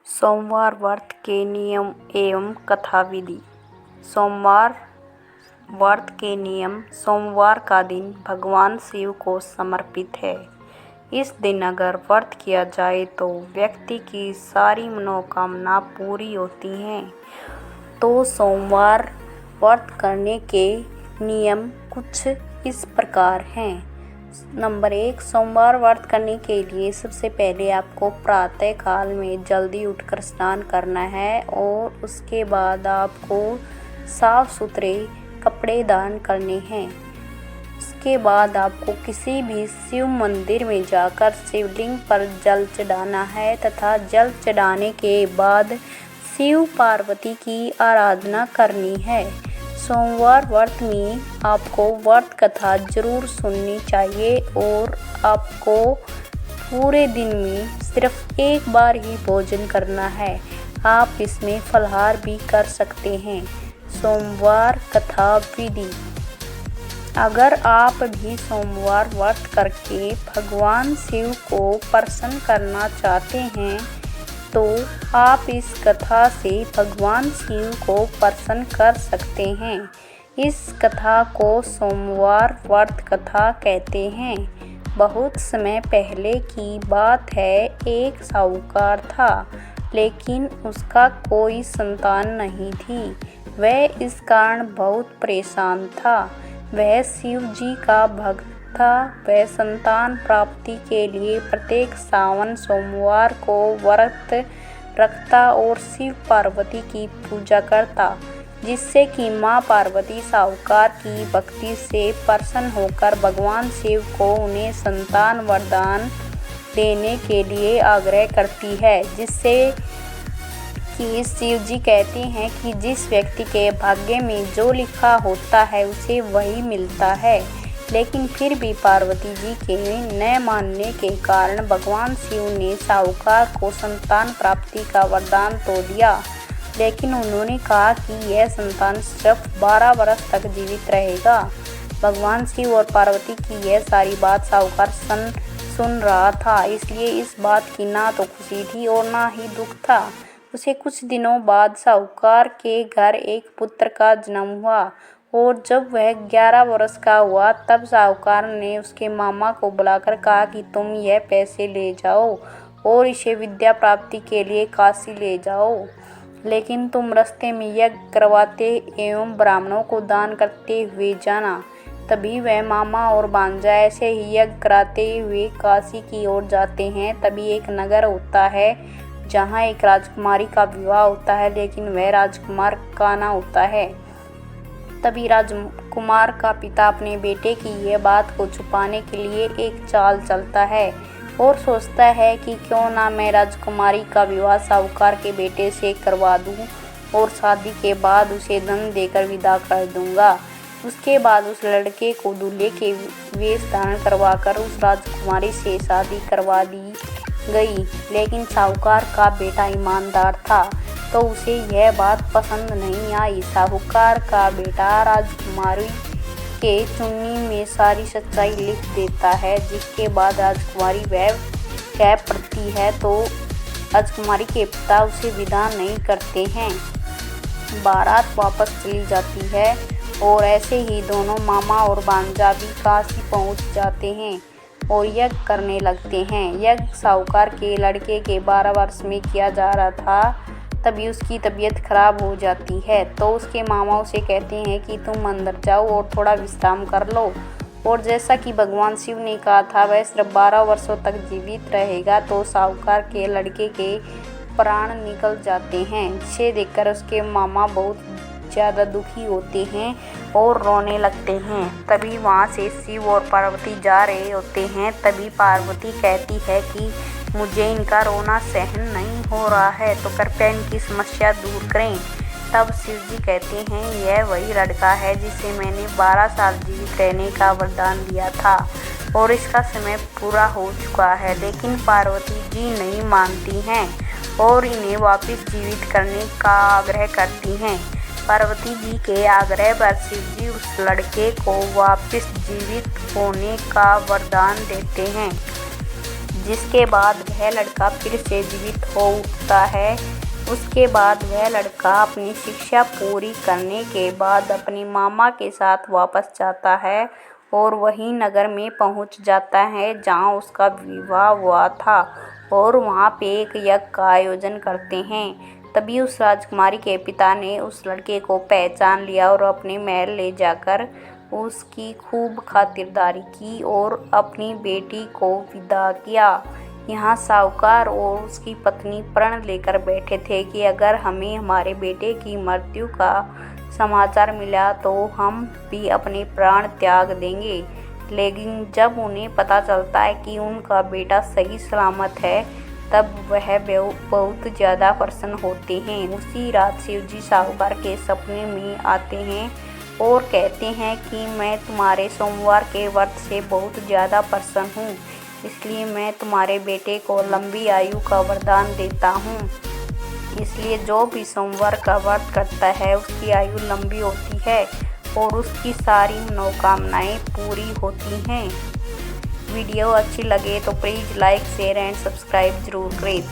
सोमवार व्रत के नियम एवं कथा विधि। सोमवार व्रत के नियम। सोमवार का दिन भगवान शिव को समर्पित है। इस दिन अगर व्रत किया जाए तो व्यक्ति की सारी मनोकामना पूरी होती हैं। तो सोमवार व्रत करने के नियम कुछ इस प्रकार हैं। नंबर 1, सोमवार व्रत करने के लिए सबसे पहले आपको प्रातः काल में जल्दी उठकर स्नान करना है और उसके बाद आपको साफ सुथरे कपड़े धारण करने हैं। उसके बाद आपको किसी भी शिव मंदिर में जाकर शिवलिंग पर जल चढ़ाना है तथा जल चढ़ाने के बाद शिव पार्वती की आराधना करनी है। सोमवार व्रत में आपको व्रत कथा जरूर सुननी चाहिए और आपको पूरे दिन में सिर्फ एक बार ही भोजन करना है। आप इसमें फलाहार भी कर सकते हैं। सोमवार कथा विधि। अगर आप भी सोमवार व्रत करके भगवान शिव को प्रसन्न करना चाहते हैं तो आप इस कथा से भगवान शिव को प्रसन्न कर सकते हैं। इस कथा को सोमवार व्रत कथा कहते हैं। बहुत समय पहले की बात है, एक साहूकार था लेकिन उसका कोई संतान नहीं थी। वह इस कारण बहुत परेशान था। वह शिव जी का भक्त था। वह संतान प्राप्ति के लिए प्रत्येक सावन सोमवार को व्रत रखता और शिव पार्वती की पूजा करता, जिससे कि मां पार्वती साहूकार की भक्ति से प्रसन्न होकर भगवान शिव को उन्हें संतान वरदान देने के लिए आग्रह करती है। जिससे कि शिव जी कहते हैं कि जिस व्यक्ति के भाग्य में जो लिखा होता है उसे वही मिलता है। लेकिन फिर भी पार्वती जी के न मानने के कारण भगवान शिव ने साहूकार को संतान प्राप्ति का वरदान तो दिया, लेकिन उन्होंने कहा कि यह संतान सिर्फ 12 वर्ष तक जीवित रहेगा। भगवान शिव और पार्वती की यह सारी बात साहूकार सुन रहा था, इसलिए इस बात की ना तो खुशी थी और ना ही दुख था। उसे कुछ दिनों बाद साहूकार के घर एक पुत्र का जन्म हुआ और जब वह 11 वर्ष का हुआ तब साहूकार ने उसके मामा को बुलाकर कहा कि तुम यह पैसे ले जाओ और इसे विद्या प्राप्ति के लिए काशी ले जाओ, लेकिन तुम रास्ते में यज्ञ करवाते एवं ब्राह्मणों को दान करते हुए जाना। तभी वह मामा और भांजा ऐसे ही यज्ञ कराते हुए काशी की ओर जाते हैं। तभी एक नगर होता है जहाँ एक राजकुमारी का विवाह होता है, लेकिन वह राजकुमार काना होता है। तभी राजकुमार का पिता अपने बेटे की यह बात को छुपाने के लिए एक चाल चलता है और सोचता है कि क्यों ना मैं राजकुमारी का विवाह साहूकार के बेटे से करवा दूं और शादी के बाद उसे धन देकर विदा कर दूंगा। उसके बाद उस लड़के को दूल्हे के वेश धारण करवाकर उस राजकुमारी से शादी करवा दी गई। लेकिन साहूकार का बेटा ईमानदार था तो उसे यह बात पसंद नहीं आई। साहूकार का बेटा राजकुमारी के चुन्नी में सारी सच्चाई लिख देता है, जिसके बाद राजकुमारी वह कह पड़ती है तो राजकुमारी के पिता उसे विदा नहीं करते हैं। बारात वापस चली जाती है और ऐसे ही दोनों मामा और भांजा भी काशी पहुंच जाते हैं और यज्ञ करने लगते हैं। यज्ञ साहूकार के लड़के के 12 वर्ष में किया जा रहा था। तभी उसकी तबीयत खराब हो जाती है तो उसके मामा उसे कहते हैं कि तुम अंदर जाओ और थोड़ा विश्राम कर लो। और जैसा कि भगवान शिव ने कहा था वह सिर्फ 12 वर्षों तक जीवित रहेगा। तो साहूकार के लड़के के प्राण निकल जाते हैं, जिसे देखकर उसके मामा बहुत ज़्यादा दुखी होते हैं और रोने लगते हैं। तभी वहाँ से शिव और पार्वती जा रहे होते हैं। तभी पार्वती कहती है कि मुझे इनका रोना सहन नहीं हो रहा है, तो कृपया इनकी समस्या दूर करें। तब शिव जी कहते हैं यह वही लड़का है जिसे मैंने 12 साल जीवित रहने का वरदान दिया था और इसका समय पूरा हो चुका है। लेकिन पार्वती जी नहीं मानती हैं और इन्हें वापस जीवित करने का आग्रह करती हैं। पार्वती जी के आग्रह पर शिव जी उस लड़के को वापस जीवित होने का वरदान देते हैं। जिसके बाद वह लड़का फिर से जीवित हो उठता है। उसके बाद वह लड़का अपनी शिक्षा पूरी करने के बाद अपनी मामा के साथ वापस जाता है और वही नगर में पहुंच जाता है जहां उसका विवाह हुआ था और वहां पे एक यज्ञ का आयोजन करते हैं। तभी उस राजकुमारी के पिता ने उस लड़के को पहचान लिया और अपने महल ले जाकर उसकी खूब खातिरदारी की और अपनी बेटी को विदा किया। यहाँ साहूकार और उसकी पत्नी प्रण लेकर बैठे थे कि अगर हमें हमारे बेटे की मृत्यु का समाचार मिला तो हम भी अपने प्राण त्याग देंगे। लेकिन जब उन्हें पता चलता है कि उनका बेटा सही सलामत है तब वह बहुत ज़्यादा प्रसन्न होते हैं। उसी रात शिवजी साहूकार के सपने में आते हैं और कहते हैं कि मैं तुम्हारे सोमवार के व्रत से बहुत ज़्यादा प्रसन्न हूँ, इसलिए मैं तुम्हारे बेटे को लंबी आयु का वरदान देता हूँ। इसलिए जो भी सोमवार का व्रत करता है उसकी आयु लंबी होती है और उसकी सारी मनोकामनाएं पूरी होती हैं। वीडियो अच्छी लगे तो please like share and subscribe ज़रूर करें।